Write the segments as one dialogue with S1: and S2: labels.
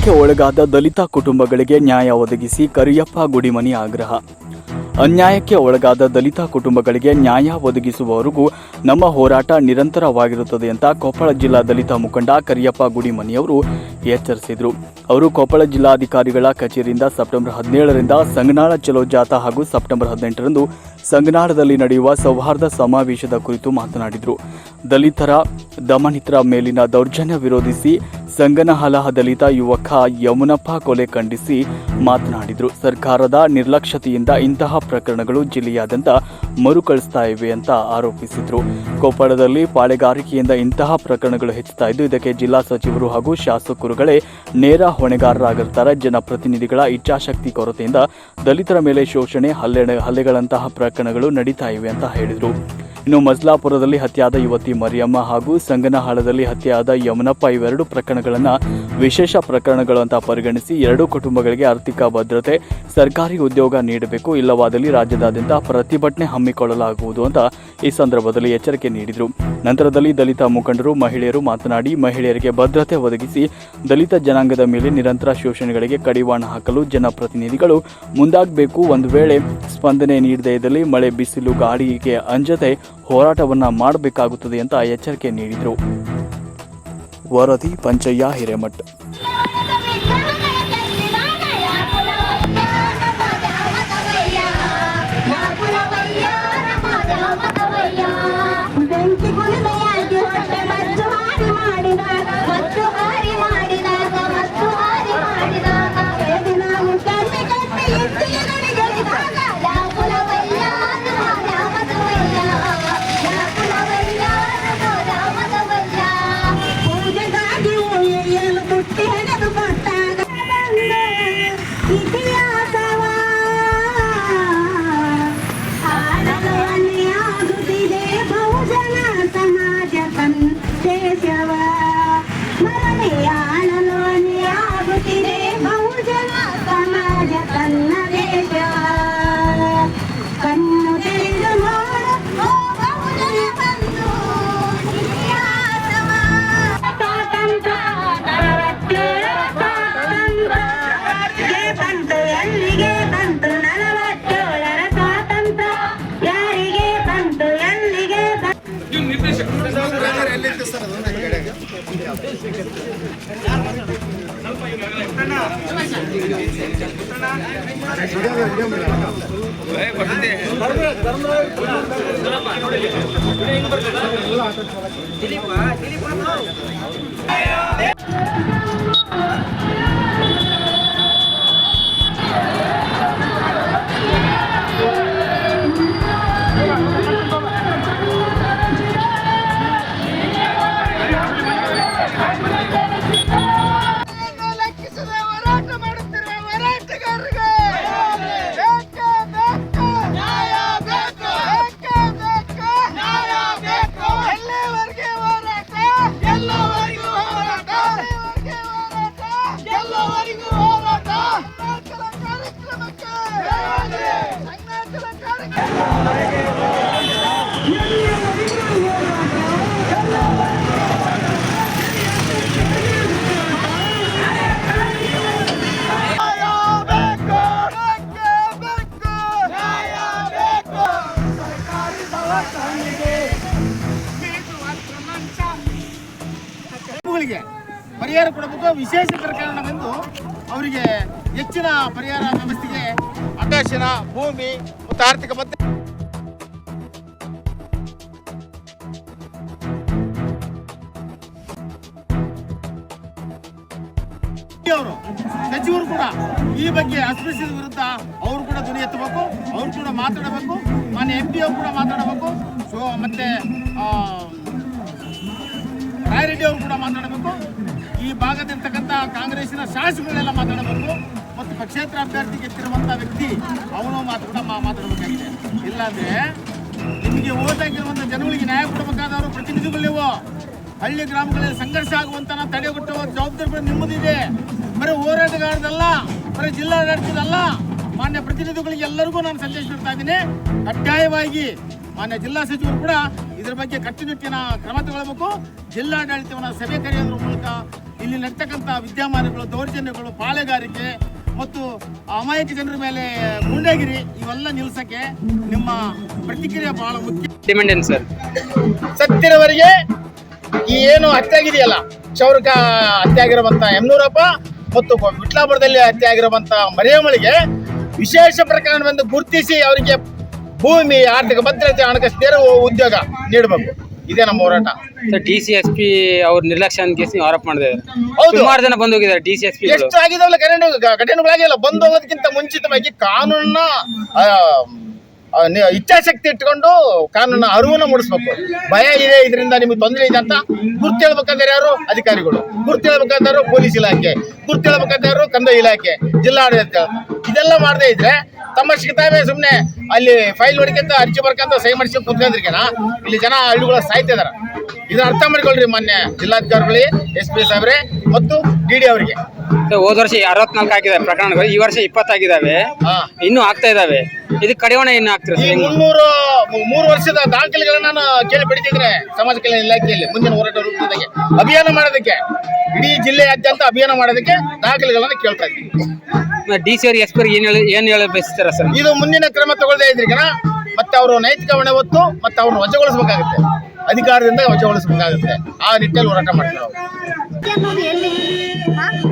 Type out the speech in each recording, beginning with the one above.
S1: ಅನ್ಯಾಯಕ್ಕೆ ಒಳಗಾದ ದಲಿತ ಕುಟುಂಬಗಳಿಗೆ ನ್ಯಾಯ ಒದಗಿಸಿ ಕರಿಯಪ್ಪ ಗುಡಿಮನಿ ಆಗ್ರಹ. ಅನ್ಯಾಯಕ್ಕೆ ಒಳಗಾದ ದಲಿತ ಕುಟುಂಬಗಳಿಗೆ ನ್ಯಾಯ ಒದಗಿಸುವವರೆಗೂ ನಮ್ಮ ಹೋರಾಟ ನಿರಂತರವಾಗಿರುತ್ತದೆ ಅಂತ ಕೊಪ್ಪಳ ಜಿಲ್ಲಾ ದಲಿತ ಮುಖಂಡ ಕರಿಯಪ್ಪ ಗುಡಿಮನಿಯವರು ಎಚ್ಚರಿಸಿದರು. ಅವರು ಕೊಪ್ಪಳ ಜಿಲ್ಲಾಧಿಕಾರಿಗಳ ಕಚೇರಿಯಿಂದ ಸೆಪ್ಟೆಂಬರ್ 17ರಿಂದ ಸಂಗನಾಳ ಚಲೋ ಜಾಥಾ ಹಾಗೂ ಸೆಪ್ಟೆಂಬರ್ 18ರಂದು ಸಂಗನಾಳದಲ್ಲಿ ನಡೆಯುವ ಸೌಹಾರ್ದ ಸಮಾವೇಶದ ಕುರಿತು ಮಾತನಾಡಿದರು. ದಲಿತರ ದಮನಿತರ ಮೇಲಿನ ದೌರ್ಜನ್ಯ ವಿರೋಧಿಸಿ ಸಂಗನಹಾಲ ದಲಿತ ಯುವಕ ಯಮುನಪ್ಪ ಕೊಲೆ ಖಂಡಿಸಿ ಮಾತನಾಡಿದರು. ಸರ್ಕಾರದ ನಿರ್ಲಕ್ಷ್ಯತೆಯಿಂದ ಇಂತಹ ಪ್ರಕರಣಗಳು ಜಿಲ್ಲೆಯಾದ್ಯಂತ ಮರುಕಳಿಸ್ತಾ ಇವೆ ಅಂತ ಆರೋಪಿಸಿದರು. ಕೊಪ್ಪಳದಲ್ಲಿ ಪಾಳೆಗಾರಿಕೆಯಿಂದ ಇಂತಹ ಪ್ರಕರಣಗಳು ಹೆಚ್ಚುತ್ತಾ ಇದ್ದು, ಇದಕ್ಕೆ ಜಿಲ್ಲಾ ಸಚಿವರು ಹಾಗೂ ಶಾಸಕರುಗಳೇ ನೇರ ಹೊಣೆಗಾರರಾಗಿರ್ತಾರೆ. ಜನಪ್ರತಿನಿಧಿಗಳ ಇಚ್ಛಾಶಕ್ತಿ ಕೊರತೆಯಿಂದ ದಲಿತರ ಮೇಲೆ ಶೋಷಣೆ, ಹಲ್ಲೆಗಳಂತಹ ಪ್ರಕರಣಗಳು ನಡೀತಾ ಇವೆ ಅಂತ ಹೇಳಿದರು. ಇನ್ನು ಮಜ್ಲಾಪುರದಲ್ಲಿ ಹತ್ಯೆಯಾದ ಯುವತಿ ಮರಿಯಮ್ಮ ಹಾಗೂ ಸಂಗನಹಾಳದಲ್ಲಿ ಹತ್ಯೆಯಾದ ಯಮುನಪ್ಪ ಇವೆರಡು ಪ್ರಕರಣಗಳನ್ನು ವಿಶೇಷ ಪ್ರಕರಣಗಳು ಅಂತ ಪರಿಗಣಿಸಿ ಎರಡೂ ಕುಟುಂಬಗಳಿಗೆ ಆರ್ಥಿಕ ಭದ್ರತೆ, ಸರ್ಕಾರಿ ಉದ್ಯೋಗ ನೀಡಬೇಕು, ಇಲ್ಲವಾದಲ್ಲಿ ರಾಜ್ಯದಾದ್ಯಂತ ಪ್ರತಿಭಟನೆ ಹಮ್ಮಿಕೊಳ್ಳಲಾಗುವುದು ಅಂತ ಈ ಸಂದರ್ಭದಲ್ಲಿ ಎಚ್ಚರಿಕೆ ನೀಡಿದರು. ನಂತರದಲ್ಲಿ ದಲಿತ ಮುಖಂಡರು, ಮಹಿಳೆಯರು ಮಾತನಾಡಿ, ಮಹಿಳೆಯರಿಗೆ ಭದ್ರತೆ ಒದಗಿಸಿ ದಲಿತ ಜನಾಂಗದ ಮೇಲೆ ನಿರಂತರ ಶೋಷಣೆಗಳಿಗೆ ಕಡಿವಾಣ ಹಾಕಲು ಜನಪ್ರತಿನಿಧಿಗಳು ಮುಂದಾಗಬೇಕು. ಒಂದು ವೇಳೆ ಸ್ಪಂದನೆ ನೀಡದೇ ಇದ್ದಲ್ಲಿ ಮಳೆ, ಬಿಸಿಲು, ಗಾಳಿಗೆ ಅಂಜದೆ ಹೋರಾಟವನ್ನ ಮಾಡಬೇಕಾಗುತ್ತದೆ ಅಂತ ಎಚ್ಚರಿಕೆ ನೀಡಿದರು. ವರದಿ ಪಂಚಯ್ಯ ಹಿರೇಮಠ.
S2: ಪರಿಹಾರ ಕೊಡಬೇಕು. ವಿಶೇಷ ಪ್ರಕರಣವೆಂದು ಅವರಿಗೆ ಹೆಚ್ಚಿನ ಪರಿಹಾರ ವ್ಯವಸ್ಥೆಗೆ ಆಕಾಶನ ಭೂಮಿ ಮತ್ತು ಆರ್ಥಿಕ ಮತ್ತೆ ಅವರು ಸಚಿವರು ಕೂಡ ಈ ಬಗ್ಗೆ ಅಸ್ಪೃಶ್ಯದ ವಿರುದ್ಧ ಅವರು ಕೂಡ ಧ್ವನಿ ಎತ್ತಬೇಕು, ಅವರು ಕೂಡ ಮಾತಾಡಬೇಕು. ಮಾನ್ಯ MP ಅವರು ಕೂಡ ಮಾತಾಡಬೇಕು. ಮತ್ತೆ ರಾಯರೆಡ್ಡಿ ಅವರು ಕೂಡ ಮಾತಾಡಬೇಕು. ಈ ಭಾಗದಿರ್ತಕ್ಕಂಥ ಕಾಂಗ್ರೆಸ್ಸಿನ ಶಾಸಕಗಳೆಲ್ಲ ಮಾತಾಡಬೇಕು. ಮತ್ತು ಪಕ್ಷೇತರ ಅಭ್ಯರ್ಥಿ ಗೆದ್ದಿರುವಂಥ ವ್ಯಕ್ತಿ ಅವನು ಕೂಡ ಮಾತಾಡಬೇಕಾಗಿದೆ. ಇಲ್ಲಾಂದ್ರೆ ನಿಮಗೆ ಓಟ್ ಹಾಕಿರುವಂಥ ಜನಗಳಿಗೆ ನ್ಯಾಯ ಕೊಡಬೇಕಾದವರು ಪ್ರತಿನಿಧಿಗಳು ನೀವು. ಹಳ್ಳಿ ಗ್ರಾಮಗಳಲ್ಲಿ ಸಂಘರ್ಷ ಆಗುವಂತ ತಡೆಗಟ್ಟುವ ಜವಾಬ್ದಾರಿ ನಿಮ್ಮದಿದೆ. ಬರೀ ಹೋರಾಟಗಾರದಲ್ಲ, ಬರೀ ಜಿಲ್ಲಾಡಳಿತದಲ್ಲ, ಮಾನ್ಯ ಪ್ರತಿನಿಧಿಗಳಿಗೆ ಎಲ್ಲರಿಗೂ ನಾನು ಸಂದೇಶ ನೀಡ್ತಾ ಇದ್ದೀನಿ. ಕಡ್ಡಾಯವಾಗಿ ಮಾನ್ಯ ಜಿಲ್ಲಾ ಸಚಿವರು ಕೂಡ ಇದರ ಬಗ್ಗೆ ಕಟ್ಟುನಿಟ್ಟಿನ ಕ್ರಮ ತಗೊಳ್ಳಬೇಕು. ಜಿಲ್ಲಾಡಳಿತವನ್ನು ಸಭೆ ಕರೆಯೋದ್ರ ಮೂಲಕ ಇಲ್ಲಿ ನಡ್ತಕ್ಕಂಥ ವಿದ್ಯಮಾನಗಳು, ದೌರ್ಜನ್ಯಗಳು, ಪಾಳೆಗಾರಿಕೆ ಮತ್ತು ಅಮಾಯಕ ಜನರ ಮೇಲೆ ಗುಂಡಾಗಿರಿ ಇವೆಲ್ಲ ನಿಲ್ಸಕ್ಕೆ ನಿಮ್ಮ ಪ್ರತಿಕ್ರಿಯೆ ಬಹಳ ಮುಖ್ಯ.
S3: ಡಿಮ್ಯಾಂಡ್ ಏನು ಸರ್?
S2: ಸತ್ತಿರವರೆಗೆ ಈ ಏನು ಹತ್ಯೆ ಆಗಿದೆಯಲ್ಲ, ಕ್ಷೌರಿಕ ಹತ್ಯೆ ಆಗಿರುವಂತ ಯಮನೂರಪ್ಪ ಮತ್ತು ವಿಟ್ಲಾಪುರದಲ್ಲಿ ಹತ್ಯೆ ಆಗಿರುವಂತ ಮರಿಯಮ್ಮಳಿಗೆ ವಿಶೇಷ ಪ್ರಕರಣವೆಂದು ಗುರುತಿಸಿ ಅವರಿಗೆ ಭೂಮಿ, ಆರ್ಥಿಕ ಭದ್ರತೆ, ಹಣಕಾಸು ನೆರವು, ಉದ್ಯೋಗ ನೀಡಬೇಕು. ಇದೇ ನಮ್ಮ ಹೋರಾಟ.
S3: ಸರ್, DCSP ಅವ್ರ ನಿರ್ಲಕ್ಷ್ಯ ಅಂತ ಕೇಸಿ ಆರೋಪ ಮಾಡಿದ್ದಾರೆ.
S2: ಹೌದು.
S3: ಸುಮಾರು ಜನ ಬಂದು ಹೋಗಿದ್ದಾರೆ DCSP.
S2: ಎಷ್ಟು ಆಗಿದಾವಲ್ಲ ಘಟನೆಗಳಾಗಿಲ್ಲ. ಬಂದು ಹೋಗೋದಕ್ಕಿಂತ ಮುಂಚಿತವಾಗಿ ಕಾನೂನನ್ನ ಇಚ್ಛಾಶಕ್ತಿ ಇಟ್ಕೊಂಡು ಕಾನೂನ ಅರಿವನ್ನು ಮೂಡಿಸ್ಬೇಕು. ಭಯ ಇದೆ, ಇದರಿಂದ ನಿಮಗೆ ತೊಂದರೆ ಇದೆ ಅಂತ ಗುರ್ತು ಹೇಳ್ಬೇಕಾದ್ರೆ ಯಾರು? ಅಧಿಕಾರಿಗಳು. ಗುರ್ತು ಹೇಳ್ಬೇಕಾದ್ರು ಪೊಲೀಸ್ ಇಲಾಖೆ, ಗುರ್ತು ಹೇಳ್ಬೇಕಾದ್ರು ಕಂದಾಯ ಇಲಾಖೆ, ಜಿಲ್ಲಾಡಳಿತ. ಇದೆಲ್ಲ ಮಾಡದೇ ಇದ್ರೆ ತಮ್ಮಷ್ಟಿಗೆ ತಾವೇ ಸುಮ್ಮನೆ ಅಲ್ಲಿ ಫೈಲ್ ಹೊಡಿಕಂತ ಅರ್ಜಿ ಬರ್ಕಂತ ಸಹಿ ಮಾಡಿಸ್ಕೊಂಡು ಕುತ್ಕೊಂಡಿರ್ಕೇನ ಇಲ್ಲಿ ಜನ ಹಳ್ಳಿಗಳ ಸಾಯ್ತಿದಾರ. ಇದನ್ನ ಅರ್ಥ ಮಾಡ್ಕೊಳ್ರಿ ಮಾನ್ಯ ಜಿಲ್ಲಾಧಿಕಾರಿಗಳಿಗೆ, SP ಸಾಹೇಬ್ರೆ ಮತ್ತು DD ಅವರಿಗೆ.
S3: ಹೋದ ವರ್ಷ 64 ಆಗಿದಾವೆ ಪ್ರಕರಣಗಳು, ಈ ವರ್ಷ 20 ಆಗಿದಾವೆ, ಇನ್ನೂ ಆಗ್ತಾ ಇದಾವೆ. ಇದಕ್ಕೆ ಕಡಿವಾಣ ಏನು ಆಗ್ತಿರ?
S2: ಈ 3 ವರ್ಷದ ದಾಖಲೆಗಳನ್ನ ನಾನು ಕೇಳಿ ಪಡಿತಿದ್ರೆ ಸಮಾಜ ಕಲ್ಯಾಣ ಇಲಾಖೆಯಲ್ಲಿ ಮುಂದಿನ ಹೋರಾಟ ರೂಪದಲ್ಲಿ ಅಭಿಯಾನ ಮಾಡೋದಕ್ಕೆ, ಇಡೀ ಜಿಲ್ಲೆಯಾದ್ಯಂತ ಅಭಿಯಾನ ಮಾಡೋದಕ್ಕೆ ದಾಖಲೆಗಳನ್ನ ಕೇಳ್ತಾ ಇದ್ದೀನಿ.
S3: DC ಅವ್ರಿಗೆ SP ಏನ್ ಹೇಳ ಬಯಸ್ತಾರ ಸರ್?
S2: ಇದು ಮುಂದಿನ ಕ್ರಮ ತಗೊಳ್ಳದೇ ಇದ್ರಿ ಮತ್ತೆ ಅವರು ನೈತಿಕ ಹೊಣೆ ಹೊತ್ತು ಮತ್ತೆ ಅವ್ರನ್ನ ವಜಾಗೊಳಿಸಬೇಕಾಗುತ್ತೆ, ಅಧಿಕಾರದಿಂದ ವಜಾಗೊಳಿಸಬೇಕಾಗುತ್ತೆ. ಆ ನಿಟ್ಟಿನಲ್ಲಿ ಹೋರಾಟ ಮಾಡ್ತೀವಿ ನಾವು.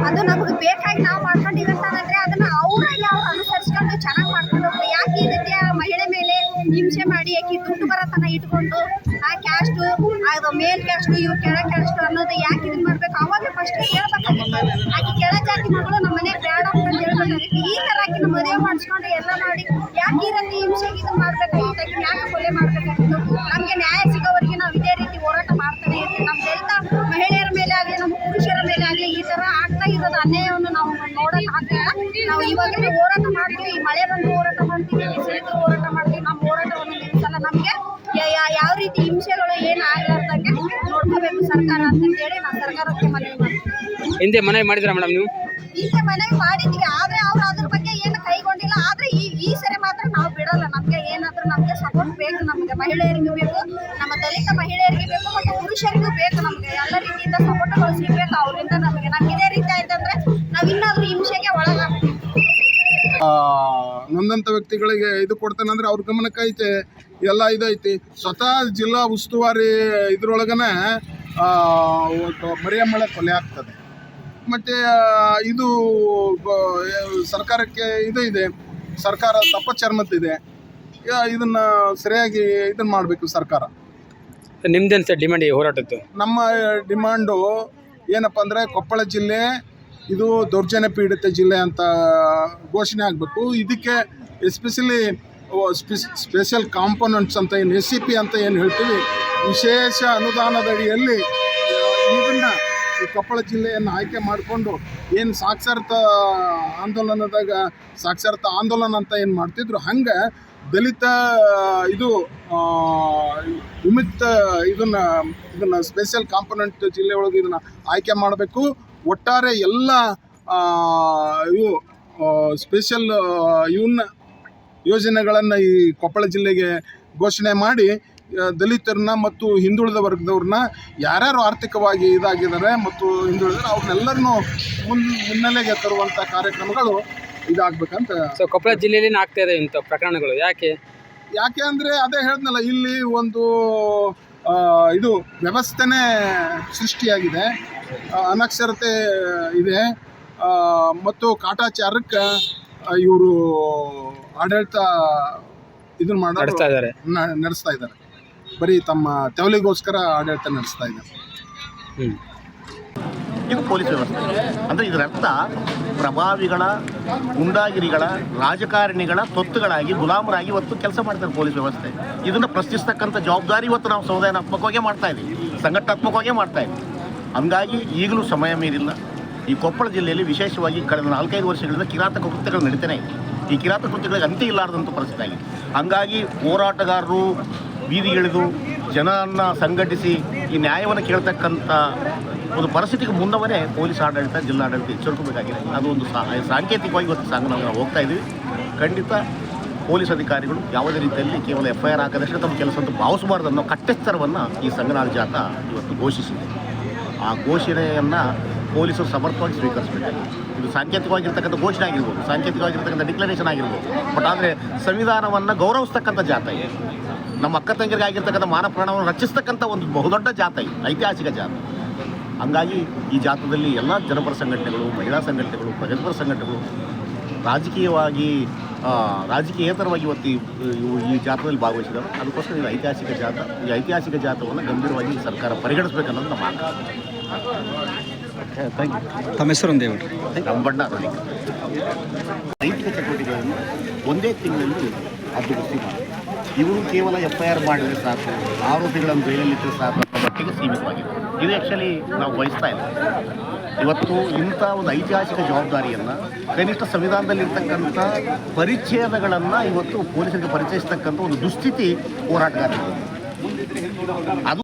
S4: ಅದು ನಮಗೆ ಬೇಕಾಗಿ ನಾವು ಮಾಡ್ಕೊಂಡಿವಂತಂದ್ರೆ ಅದನ್ನ ಅವರಲ್ಲಿ ಅವ್ರು ಅನುಸರಿಸ್ಕೊಂಡು ಚೆನ್ನಾಗಿ ಮಾಡ್ಕೊಂಡು ಹೋಗ್ತಾರೆ. ಯಾಕೆ ಈ ರೀತಿಯ ಮಹಿಳೆ ಮೇಲೆ ಹಿಂಸೆ ಮಾಡಿ ಯಾಕೆ ದುಡ್ಡು ಬರತನ ಇಟ್ಕೊಂಡು ಆ ಕ್ಯಾಸ್ಟು, ಅದು ಮೇಲ್ ಕ್ಯಾಸ್ಟು, ಇವ್ರು ಕೆಳ ಕ್ಯಾಸ್ಟು ಅನ್ನೋದು ಯಾಕೆ ಇದನ್ನ ಮಾಡ್ಬೇಕು? ಅವಾಗ ಫಸ್ಟ್ ಹೇಳ್ಬೇಕಾಗಿತ್ತು. ಆಕೆ ಕೆಳ ಜಾತಿ ಮಗಳು ನಮ್ಮ ಮನೆಗೆ ಬೇಡ ಅಂತ ಹೇಳ್ಬೇಕಾಗಿತ್ತು. ಈ ಥರ ಆಕಿನ ಮದುವೆ ಮಾಡಿಸ್ಕೊಂಡು ಎಲ್ಲ ಮಾಡಿ ಯಾಕೆ ಈ ರೀತಿ ಹಿಂಸೆಗೆ ಇದನ್ನ ಮಾಡ್ಬೇಕಾಗಿತ್ತು? ಆಕಿನ ಯಾಕೆ ಕೊಲೆ ಮಾಡ್ಬೇಕಾಗಿತ್ತು? ನಮಗೆ ನ್ಯಾಯ ಸಿಗೋವರೆಗೆ ನಾವು ಇದೇ ರೀತಿ ಹೋರಾಟ ಮಾಡ್ತಾನೆ ಇರ್ತೀವಿ. ನಮ್ಮ ದಲಿತ ಮಹಿಳೆಯರ ಮೇಲೆ ಆಗಲಿ, ನಮ್ಮ ಪುರುಷರ ಮೇಲೆ ಆಗಲಿ ಈ ಥರ ಆಗ್ತಾ ಇರೋದು ಅನ್ಯಾಯವನ್ನು ನಾವು ನೋಡೋಕೆ ಆಗ್ತಿಲ್ಲ. ನಾವು ಇವಾಗಲೇ ಹೋರಾಟ ಮಾಡ್ತೀವಿ, ಮಳೆ ಬಂದು ಹೋರಾಟ ಮಾಡ್ತೀವಿ, ಬಿಸಿಲಿದ್ದು ಹೋರಾಟ ಮಾಡ್ತೀವಿ. ನಮ್ಮ ಹೋರಾಟವನ್ನು ನಿಲ್ಲಿಸಲ್ಲ. ನಮಗೆ ಯಾವ ರೀತಿ ಹಿಂಸೆಗಳು ಏನು ಆಗಲಾರ್ದಂಗೆ ನೋಡ್ಕೋಬೇಕು ಸರ್ಕಾರ ಅಂತಂದೇಳಿ ನಾವು ಸರ್ಕಾರಕ್ಕೆ ಮನವಿ ಮಾಡ್ತೀವಿ.
S3: ಹಿಂದೆ ಮನವಿ ಮಾಡಿದ್ರ ಮೇಡಮ್ ನೀವು?
S4: ಹಿಂದೆ ಮನವಿ ಮಾಡಿದ್ವಿ, ಆದರೆ ಅವ್ರು ಅದ್ರ ಬಗ್ಗೆ ಏನು ಕೈಗೊಂಡಿಲ್ಲ. ಆದರೆ ಈ ಸರಿ ಮಾತ್ರ ನಾವು ಬಿಡಲ್ಲ. ನಮಗೆ ಏನಾದರೂ ನಮಗೆ ಸಪೋರ್ಟ್ ಬೇಕು. ನಮಗೆ ಮಹಿಳೆಯರಿಗೆ ಬೇಕು, ನಮ್ಮ ದಲಿತ ಮಹಿಳೆಯರಿಗೆ ಬೇಕು ಮತ್ತು ಪುರುಷರಿಗೂ ಬೇಕು. ನಮಗೆ ಎಲ್ಲ ರೀತಿಯಿಂದ ಸಪೋರ್ಟ್ಗಳು ಸಿಗಬೇಕು ಅವರಿಂದ. ನಮಗೆ ಇದೇ ರೀತಿ ಆಯ್ತಂದ್ರೆ ನಾವು ಇನ್ನಾದರೂ ಹಿಂಸೆಗೆ ಒಳಗಾಗ್ತೀವಿ.
S5: ನೊಂದಂಥ ವ್ಯಕ್ತಿಗಳಿಗೆ ಇದು ಕೊಡ್ತಾನೆ ಅಂದರೆ ಅವ್ರ ಗಮನಕ್ಕೆ ಐತೆ, ಎಲ್ಲ ಇದೈತಿ. ಸ್ವತಃ ಜಿಲ್ಲಾ ಉಸ್ತುವಾರಿ ಇದ್ರೊಳಗನೆ ಮರಿಯಮ್ಮಳ ಕೊಲೆ ಆಗ್ತದೆ. ಮತ್ತು ಇದು ಸರ್ಕಾರಕ್ಕೆ ಇದು ಇದೆ, ಸರ್ಕಾರ ತಪ್ಪಚರ್ಮತ್ತಿದೆ. ಇದನ್ನು ಸರಿಯಾಗಿ ಇದನ್ನು ಮಾಡಬೇಕು ಸರ್ಕಾರ.
S3: ನಿಮ್ದೇನು ಸರ್ ಡಿಮ್ಯಾಂಡ್ ಈ ಹೋರಾಟದ್ದು?
S5: ನಮ್ಮ ಡಿಮಾಂಡು ಏನಪ್ಪ ಅಂದರೆ ಕೊಪ್ಪಳ ಜಿಲ್ಲೆ ಇದು ದೌರ್ಜನ್ಯ ಪೀಡಿತ ಜಿಲ್ಲೆ ಅಂತ ಘೋಷಣೆ ಆಗಬೇಕು. ಇದಕ್ಕೆ ಎಸ್ಪೆಷಲಿ ಸ್ಪೆಷಲ್ ಕಾಂಪೋನೆಂಟ್ಸ್ ಅಂತ ಏನು SCP ಅಂತ ಏನು ಹೇಳ್ತೀವಿ, ವಿಶೇಷ ಅನುದಾನದಡಿಯಲ್ಲಿ ಇದನ್ನು ಈ ಕೊಪ್ಪಳ ಜಿಲ್ಲೆಯನ್ನು ಆಯ್ಕೆ ಮಾಡಿಕೊಂಡು ಏನು ಸಾಕ್ಷರತಾ ಆಂದೋಲನದಾಗ ಸಾಕ್ಷರತಾ ಆಂದೋಲನ ಅಂತ ಏನು ಮಾಡ್ತಿದ್ರು, ಹಂಗೆ ದಲಿತ ಇದು ವಿಮುಕ್ತ ಇದನ್ನು ಸ್ಪೆಷಲ್ ಕಾಂಪೋನೆಂಟ್ ಜಿಲ್ಲೆ ಒಳಗೆ ಇದನ್ನು ಆಯ್ಕೆ ಮಾಡಬೇಕು. ಒಟ್ಟಾರೆ ಎಲ್ಲ ಇವು ಸ್ಪೆಷಲ್ ಯೋಜನೆಗಳನ್ನು ಈ ಕೊಪ್ಪಳ ಜಿಲ್ಲೆಗೆ ಘೋಷಣೆ ಮಾಡಿ ದಲಿತರನ್ನ ಮತ್ತು ಹಿಂದುಳಿದ ವರ್ಗದವ್ರನ್ನ ಯಾರ್ಯಾರು ಆರ್ಥಿಕವಾಗಿ ಇದಾಗಿದ್ದಾರೆ ಮತ್ತು ಹಿಂದುಳಿದರೆ ಅವ್ರನ್ನೆಲ್ಲರನ್ನೂ ಮುನ್ನೆಲೆಗೆ ತರುವಂಥ ಕಾರ್ಯಕ್ರಮಗಳು ಇದಾಗಬೇಕಂತ.
S3: ಸೊ ಕೊಪ್ಪಳ ಜಿಲ್ಲೆಯಲ್ಲಿ ಆಗ್ತಾ ಇದೆ ಇಂಥ ಪ್ರಕರಣಗಳು ಯಾಕೆ
S5: ಅಂದರೆ ಅದೇ ಹೇಳಿದ್ನಲ್ಲ, ಇಲ್ಲಿ ಒಂದು ಇದು ವ್ಯವಸ್ಥೆನೇ ಸೃಷ್ಟಿಯಾಗಿದೆ, ಅನಕ್ಷರತೆ ಇದೆ ಮತ್ತು ಕಾಟಾಚಾರಕ್ಕೆ ಇವರು ಆಡಳಿತ ಇದನ್ನು ನಡೆಸ್ತಾ ಇದ್ದಾರೆ. ಬರೀ ತಮ್ಮ ತೆವಲಿಗೋಸ್ಕರ ಆಡಳಿತ ನಡೆಸ್ತಾ ಇದ್ದಾರೆ.
S6: ಇದು ಪೊಲೀಸ್ ವ್ಯವಸ್ಥೆ ಅಂದರೆ ಇದರ ಅರ್ಥ ಪ್ರಭಾವಿಗಳ, ಗುಂಡಾಗಿರಿಗಳ, ರಾಜಕಾರಣಿಗಳ ತೊತ್ತುಗಳಾಗಿ, ಗುಲಾಮರಾಗಿ ಇವತ್ತು ಕೆಲಸ ಮಾಡ್ತಾರೆ ಪೊಲೀಸ್ ವ್ಯವಸ್ಥೆ. ಇದನ್ನು ಪ್ರಶ್ನಿಸ್ತಕ್ಕಂಥ ಜವಾಬ್ದಾರಿ ಇವತ್ತು ನಾವು ಸಂವಿಧಾನಾತ್ಮಕವಾಗೇ ಮಾಡ್ತಾ ಇದ್ದೀವಿ, ಸಂಘಟನಾತ್ಮಕವಾಗೇ ಮಾಡ್ತಾ ಇದ್ದೀವಿ. ಹಂಗಾಗಿ ಈಗಲೂ ಸಮಯ ಮೀರಿಲ್ಲ. ಈ ಕೊಪ್ಪಳ ಜಿಲ್ಲೆಯಲ್ಲಿ ವಿಶೇಷವಾಗಿ ಕಳೆದ 4-5 ವರ್ಷಗಳಿಂದ ಕಿರಾತಕ ಕೃತ್ಯಗಳು ನಡೀತಾನೆ ಇದೆ. ಈ ಕಿರಾತಕ ಕೃತ್ಯಗಳಿಗೆ ಅಂತ್ಯ ಇಲ್ಲಾರ್ದಂಥ ಪರಿಸ್ಥಿತಿ ಆಗಿದೆ. ಹಂಗಾಗಿ ಹೋರಾಟಗಾರರು ಬೀದಿಗಿಳಿದು ಜನರನ್ನು ಸಂಘಟಿಸಿ ಈ ನ್ಯಾಯವನ್ನು ಕೇಳ್ತಕ್ಕಂಥ ಒಂದು ಪರಿಸ್ಥಿತಿಗೆ ಮುನ್ನವೇ ಪೊಲೀಸ್ ಆಡಳಿತ, ಜಿಲ್ಲಾಡಳಿತ ಎಚ್ಚರಿಸಬೇಕಾಗಿದೆ. ಅದು ಒಂದು ಸಾಂಕೇತಿಕವಾಗಿ ಇವತ್ತು ನಾವು ಹೋಗ್ತಾ ಇದ್ದೀವಿ. ಖಂಡಿತ ಪೊಲೀಸ್ ಅಧಿಕಾರಿಗಳು ಯಾವುದೇ ರೀತಿಯಲ್ಲಿ ಕೇವಲ FIR ಹಾಕದಷ್ಟೇ ತಮ್ಮ ಕೆಲಸ ಅಂತ ಭಾವಿಸಬಾರ್ದು ಅನ್ನೋ ಕಟ್ಟೆಚ್ಚರವನ್ನು ಈ ಸಂಘನಾಳ ಜಾಥಾ ಇವತ್ತು ಘೋಷಿಸಿದೆ. ಆ ಘೋಷಣೆಯನ್ನು ಪೊಲೀಸರು ಸಮರ್ಥವಾಗಿ ಸ್ವೀಕರಿಸಬೇಕು. ಇದು ಸಾಂಕೇತಿಕವಾಗಿರ್ತಕ್ಕಂಥ ಘೋಷಣೆ ಆಗಿರ್ಬೋದು, ಸಾಂಕೇತಿಕವಾಗಿರ್ತಕ್ಕಂಥ ಡಿಕ್ಲರೇಷನ್ ಆಗಿರ್ಬೋದು, ಬಟ್ ಆದರೆ ಸಂವಿಧಾನವನ್ನು ಗೌರವಿಸ್ತಕ್ಕಂಥ ಜಾತ ಇದೆ. ನಮ್ಮ ಅಕ್ಕ ತಂಗಿಯರಿಗೆ ಆಗಿರ್ತಕ್ಕಂಥ ಮಾನ ಪ್ರಾಣವನ್ನು ರಕ್ಷಿಸ್ತಕ್ಕಂಥ ಒಂದು ಬಹುದೊಡ್ಡ ಜಾತ ಇದೆ, ಐತಿಹಾಸಿಕ ಜಾತ. ಹಂಗಾಗಿ ಈ ಜಾತದಲ್ಲಿ ಎಲ್ಲ ಜನಪರ ಸಂಘಟನೆಗಳು, ಮಹಿಳಾ ಸಂಘಟನೆಗಳು, ಪ್ರಗತಿಪರ ಸಂಘಟನೆಗಳು ರಾಜಕೀಯೇತರವಾಗಿ ಇವತ್ತು ಈ ಜಾಥಾದಲ್ಲಿ ಭಾಗವಹಿಸಿದ್ದಾರೆ. ಅದಕ್ಕೋಸ್ಕರ ಇದು ಐತಿಹಾಸಿಕ ಜಾತ. ಈ ಐತಿಹಾಸಿಕ ಜಾಥವನ್ನು ಗಂಭೀರವಾಗಿ ಸರ್ಕಾರ ಪರಿಗಣಿಸಬೇಕನ್ನೋದು ನಮ್ಮ ಆಗ್ರಹ.
S7: ತಮ್ಮ ಹೆಸರು ಒಂದೇ ಹೇಳಿ.
S6: ರಂಬಣ್ಣ ನೈತಿಕ ಚಟುವಟಿಕೆಗಳನ್ನು ಒಂದೇ ತಿಂಗಳಲ್ಲಿ ಅಭಿವೃದ್ಧಿ ಮಾಡಿ ಇವರು ಕೇವಲ FIR ಮಾಡಿದರೆ ಸಾಕು, ಆರೋಪಿಗಳನ್ನು ಜೈಲಲ್ಲಿಟ್ಟರೆ ಸಾಕು ಅನ್ನೋ ಮಟ್ಟಿಗೆ ಸೀಮಿತವಾಗಿದೆ. ಇದು ಆ್ಯಕ್ಚುಲಿ ನಾವು ಬಯಸ್ತಾ ಇಲ್ಲ. ಇವತ್ತು ಇಂಥ ಒಂದು ಐತಿಹಾಸಿಕ ಜವಾಬ್ದಾರಿಯನ್ನು ಕನಿಷ್ಠ ಸಂವಿಧಾನದಲ್ಲಿರ್ತಕ್ಕಂಥ ಪರಿಚ್ಛೇದಗಳನ್ನು ಇವತ್ತು ಪೊಲೀಸರಿಗೆ ಪರಿಚಯಿಸ್ತಕ್ಕಂಥ ಒಂದು ದುಸ್ಥಿತಿ ಹೋರಾಟಗಾರರಿಗೆ ಅದು